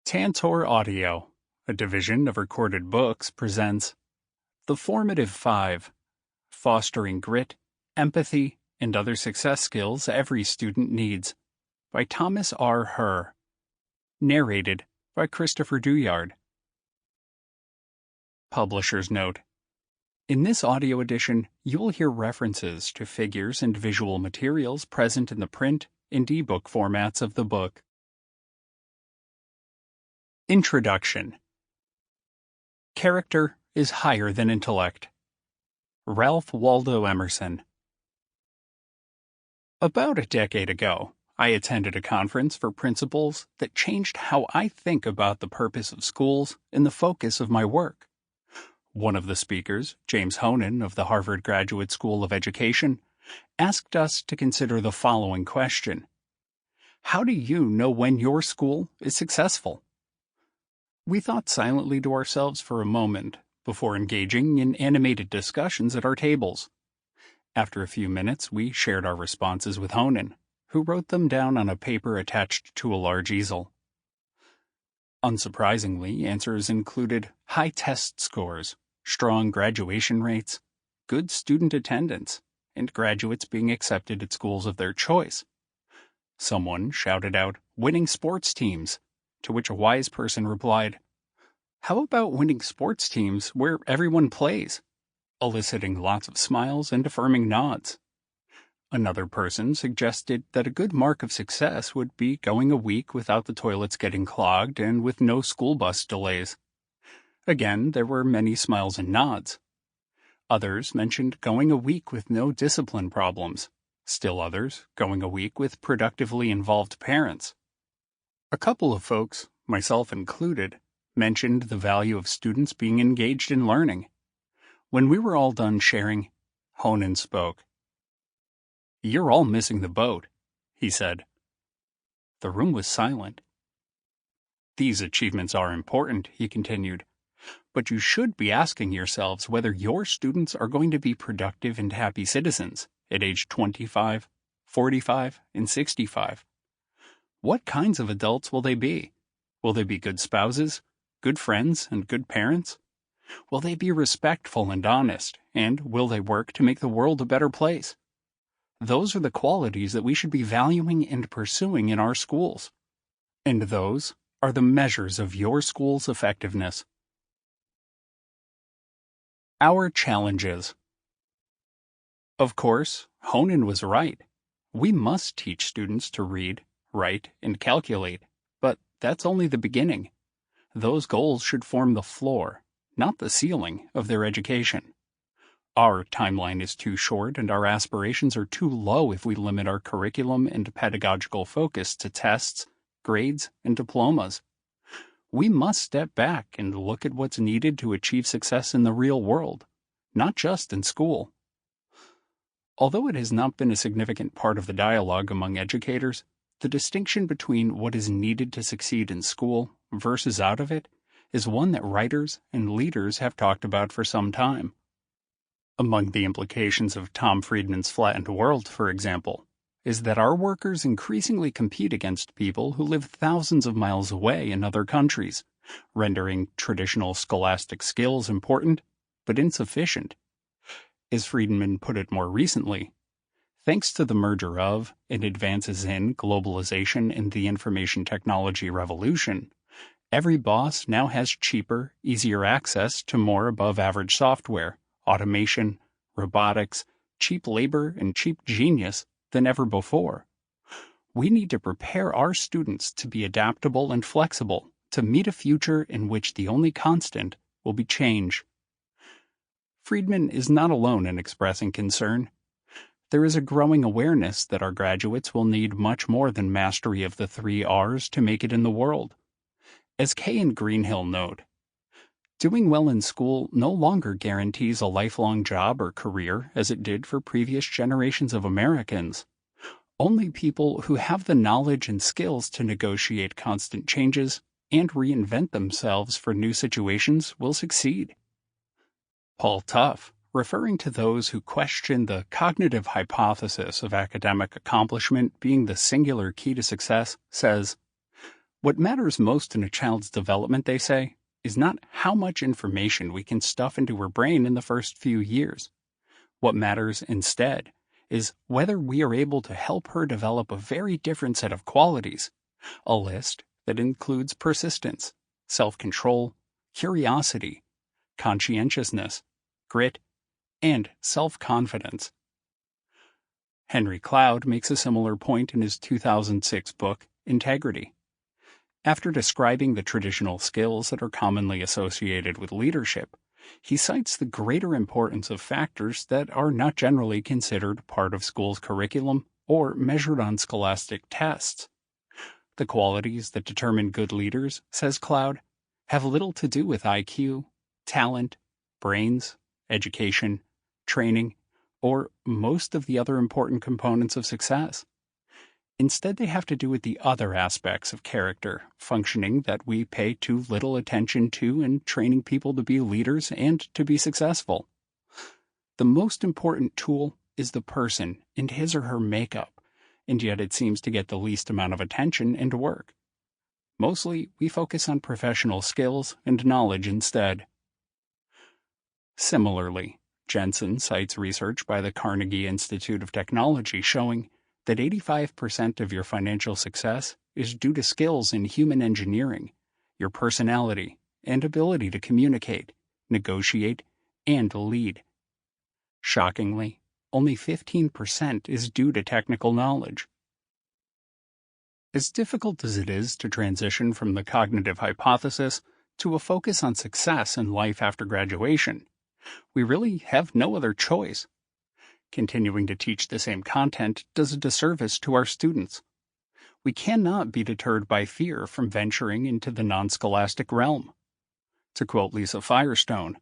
Tantor Audio, a division of Recorded Books, presents The Formative Five, Fostering Grit, Empathy, and Other Success Skills Every Student Needs, by Thomas R. Hoerr. Narrated by Christopher Douyard. Publisher's Note: in this audio edition, you will hear references to figures and visual materials present in the print and ebook formats of the book. Introduction. Character is higher than intellect. Ralph Waldo Emerson. About a decade ago, I attended a conference for principals that changed how I think about the purpose of schools and the focus of my work. One of the speakers, James Honan of the Harvard Graduate School of Education, asked us to consider the following question: how do you know when your school is successful? We thought silently to ourselves for a moment before engaging in animated discussions at our tables. After a few minutes, we shared our responses with Honan, who wrote them down on a paper attached to a large easel. Unsurprisingly, answers included high test scores, strong graduation rates, good student attendance, and graduates being accepted at schools of their choice. Someone shouted out, "winning sports teams," to which a wise person replied, "How about winning sports teams where everyone plays?" eliciting lots of smiles and affirming nods. Another person suggested that a good mark of success would be going a week without the toilets getting clogged and with no school bus delays. Again, there were many smiles and nods. Others mentioned going a week with no discipline problems. Still others, going a week with productively involved parents. A couple of folks, myself included, mentioned the value of students being engaged in learning. When we were all done sharing, Honan spoke. "You're all missing the boat," he said. The room was silent. "These achievements are important," he continued, "but you should be asking yourselves whether your students are going to be productive and happy citizens at age 25, 45, and 65. What kinds of adults will they be? Will they be good spouses, good friends, and good parents? Will they be respectful and honest, and will they work to make the world a better place? Those are the qualities that we should be valuing and pursuing in our schools. And those are the measures of your school's effectiveness." Our challenges. Of course, Honan was right. We must teach students to read, write, and calculate, but that's only the beginning. Those goals should form the floor, not the ceiling, of their education. Our timeline is too short and our aspirations are too low if we limit our curriculum and pedagogical focus to tests, grades, and diplomas. We must step back and look at what's needed to achieve success in the real world, not just in school. Although it has not been a significant part of the dialogue among educators, the distinction between what is needed to succeed in school versus out of it is one that writers and leaders have talked about for some time. Among the implications of Tom Friedman's Flattened World, for example, is that our workers increasingly compete against people who live thousands of miles away in other countries, rendering traditional scholastic skills important, but insufficient. As Friedman put it more recently, thanks to the merger of and advances in globalization and the information technology revolution, every boss now has cheaper, easier access to more above-average software, automation, robotics, cheap labor, and cheap genius than ever before. We need to prepare our students to be adaptable and flexible to meet a future in which the only constant will be change. Friedman is not alone in expressing concern. There is a growing awareness that our graduates will need much more than mastery of the 3 R's to make it in the world. As Kay and Greenhill note, doing well in school no longer guarantees a lifelong job or career as it did for previous generations of Americans. Only people who have the knowledge and skills to negotiate constant changes and reinvent themselves for new situations will succeed. Paul Tough, referring to those who question the cognitive hypothesis of academic accomplishment being the singular key to success, says, What matters most in a child's development, they say, is not how much information we can stuff into her brain in the first few years. What matters instead is whether we are able to help her develop a very different set of qualities, a list that includes persistence, self-control, curiosity, conscientiousness, grit, and self-confidence. Henry Cloud makes a similar point in his 2006 book, Integrity. After describing the traditional skills that are commonly associated with leadership, he cites the greater importance of factors that are not generally considered part of school's curriculum or measured on scholastic tests. The qualities that determine good leaders, says Cloud, have little to do with IQ, talent, brains, education, training, or most of the other important components of success. Instead, they have to do with the other aspects of character functioning that we pay too little attention to in training people to be leaders and to be successful. The most important tool is the person and his or her makeup, and yet it seems to get the least amount of attention and work. Mostly, we focus on professional skills and knowledge instead. Similarly, Jensen cites research by the Carnegie Institute of Technology showing that 85% of your financial success is due to skills in human engineering, your personality, and ability to communicate, negotiate, and lead. Shockingly, only 15% is due to technical knowledge. As difficult as it is to transition from the cognitive hypothesis to a focus on success in life after graduation, we really have no other choice. Continuing to teach the same content does a disservice to our students. We cannot be deterred by fear from venturing into the non-scholastic realm. To quote Lisa Firestone,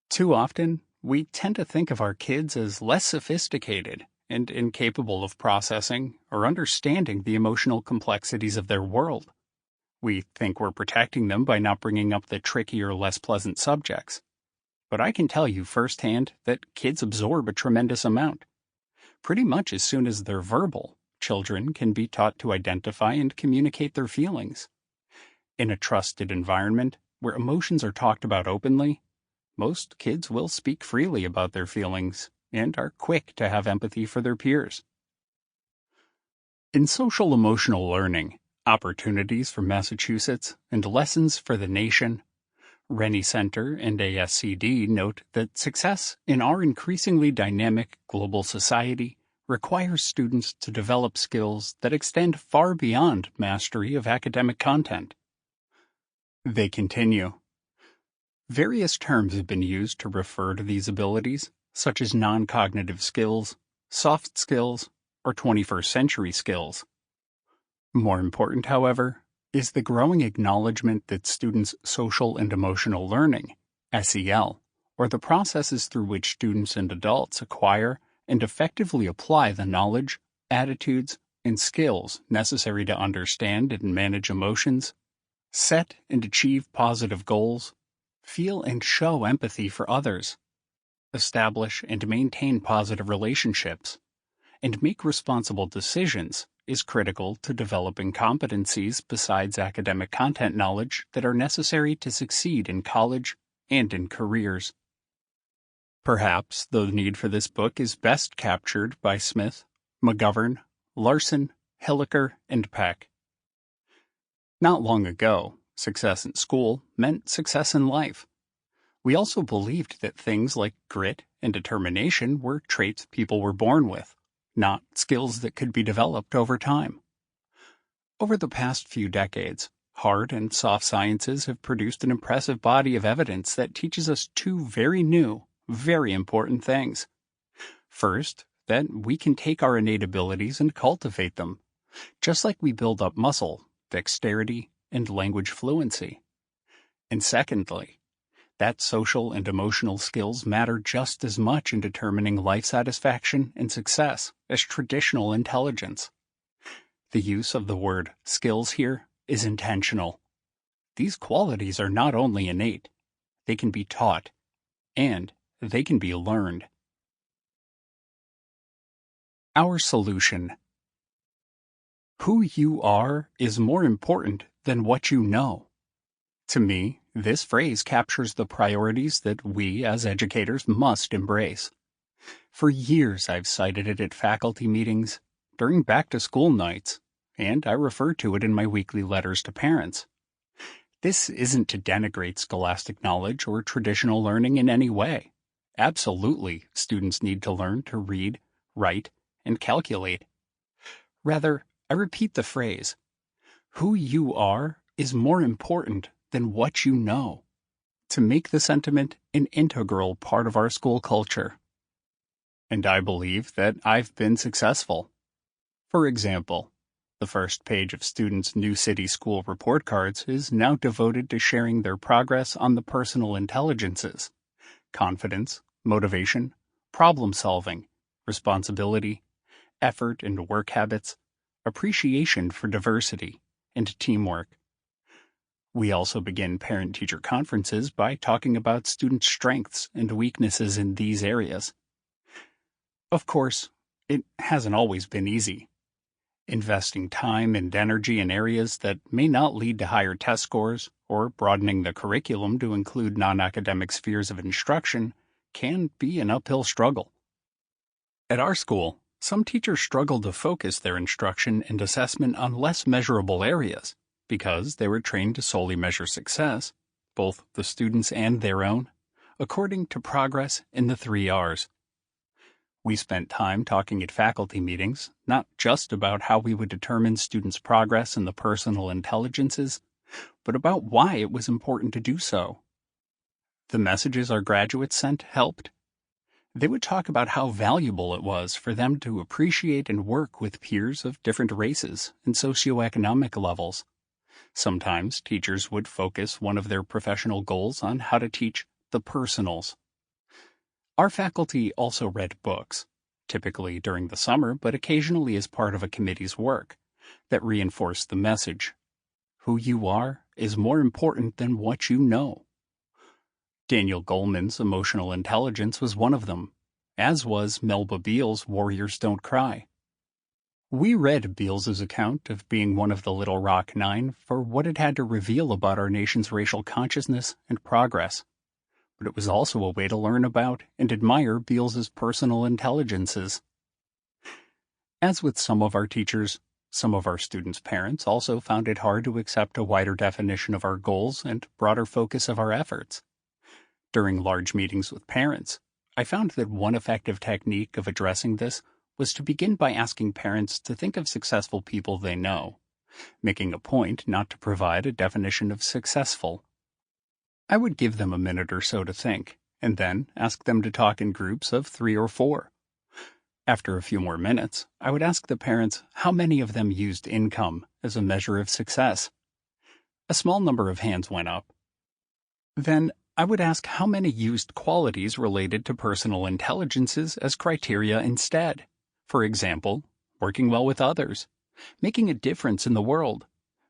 "Too often, we tend to think of our kids as less sophisticated and incapable of processing or understanding the emotional complexities of their world. We think we're protecting them by not bringing up the trickier, less pleasant subjects. But I can tell you firsthand that kids absorb a tremendous amount. Pretty much as soon as they're verbal, children can be taught to identify and communicate their feelings. In a trusted environment where emotions are talked about openly, most kids will speak freely about their feelings and are quick to have empathy for their peers." In Social Emotional Learning, Opportunities for Massachusetts and Lessons for the Nation, Rennie Center and ASCD note that success in our increasingly dynamic global society requires students to develop skills that extend far beyond mastery of academic content. They continue, "Various terms have been used to refer to these abilities, such as non-cognitive skills, soft skills, or 21st century skills. More important, however, is the growing acknowledgement that students' social and emotional learning, SEL, or the processes through which students and adults acquire and effectively apply the knowledge, attitudes, and skills necessary to understand and manage emotions, set and achieve positive goals, feel and show empathy for others, establish and maintain positive relationships, and make responsible decisions is critical to developing competencies besides academic content knowledge that are necessary to succeed in college and in careers." Perhaps the need for this book is best captured by Smith, McGovern, Larson, Hilliker, and Peck. Not long ago, success in school meant success in life. We also believed that things like grit and determination were traits people were born with, not skills that could be developed over time. Over the past few decades, hard and soft sciences have produced an impressive body of evidence that teaches us two very new, very important things. First, that we can take our innate abilities and cultivate them, just like we build up muscle, dexterity, and language fluency. And secondly, that social and emotional skills matter just as much in determining life satisfaction and success as traditional intelligence. The use of the word skills here is intentional. These qualities are not only innate, they can be taught, and they can be learned. Our solution. Who you are is more important than what you know. To me, this phrase captures the priorities that we as educators must embrace. For years, I've cited it at faculty meetings, during back-to-school nights, and I refer to it in my weekly letters to parents. This isn't to denigrate scholastic knowledge or traditional learning in any way. Absolutely, students need to learn to read, write, and calculate. Rather, I repeat the phrase, who you are is more important than what you know, to make the sentiment an integral part of our school culture. And I believe that I've been successful. For example, the first page of students' New City School report cards is now devoted to sharing their progress on the personal intelligences: confidence, motivation, problem solving, responsibility, effort and work habits, appreciation for diversity, and teamwork. We also begin parent-teacher conferences by talking about student strengths and weaknesses in these areas. Of course, it hasn't always been easy. Investing time and energy in areas that may not lead to higher test scores or broadening the curriculum to include non-academic spheres of instruction can be an uphill struggle. At our school, some teachers struggle to focus their instruction and assessment on less measurable areas because they were trained to solely measure success, both the students' and their own, according to progress in the 3 R's. We spent time talking at faculty meetings, not just about how we would determine students' progress in the personal intelligences, but about why it was important to do so. The messages our graduates sent helped. They would talk about how valuable it was for them to appreciate and work with peers of different races and socioeconomic levels. Sometimes teachers would focus one of their professional goals on how to teach the personals. Our faculty also read books, typically during the summer, but occasionally as part of a committee's work, that reinforced the message: who you are is more important than what you know. Daniel Goleman's Emotional Intelligence was one of them, as was Melba Beale's Warriors Don't Cry. We read Beales's account of being one of the Little Rock Nine for what it had to reveal about our nation's racial consciousness and progress. But it was also a way to learn about and admire Beales's personal intelligences. As with some of our teachers, some of our students' parents also found it hard to accept a wider definition of our goals and broader focus of our efforts. During large meetings with parents, I found that one effective technique of addressing this was to begin by asking parents to think of successful people they know, making a point not to provide a definition of successful. I would give them a minute or so to think, and then ask them to talk in groups of 3 or 4. After a few more minutes, I would ask the parents how many of them used income as a measure of success. A small number of hands went up. Then I would ask how many used qualities related to personal intelligences as criteria instead. For example, working well with others, making a difference in the world,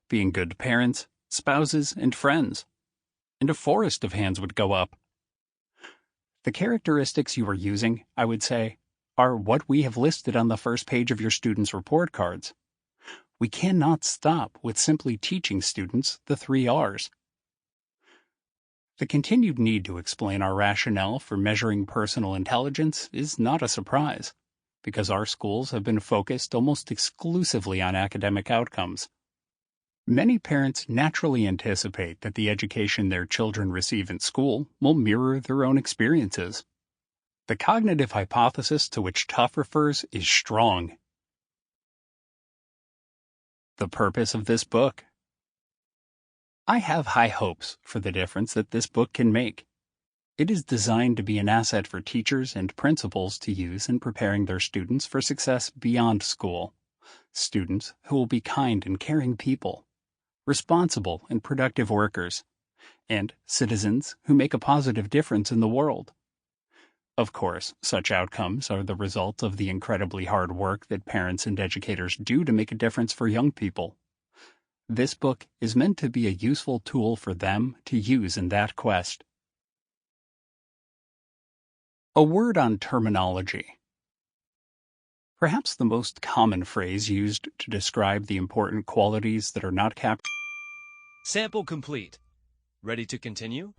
being good parents, spouses, and friends. And a forest of hands would go up. The characteristics you are using, I would say, are what we have listed on the first page of your students' report cards. We cannot stop with simply teaching students the 3 R's. The continued need to explain our rationale for measuring personal intelligence is not a surprise, because our schools have been focused almost exclusively on academic outcomes. Many parents naturally anticipate that the education their children receive in school will mirror their own experiences. The cognitive hypothesis to which Tuff refers is strong. The purpose of this book. I have high hopes for the difference that this book can make. It is designed to be an asset for teachers and principals to use in preparing their students for success beyond school. Students who will be kind and caring people, responsible and productive workers, and citizens who make a positive difference in the world. Of course, such outcomes are the result of the incredibly hard work that parents and educators do to make a difference for young people. This book is meant to be a useful tool for them to use in that quest. A word on terminology. Perhaps the most common phrase used to describe the important qualities that are not captured. Sample complete. Ready to continue?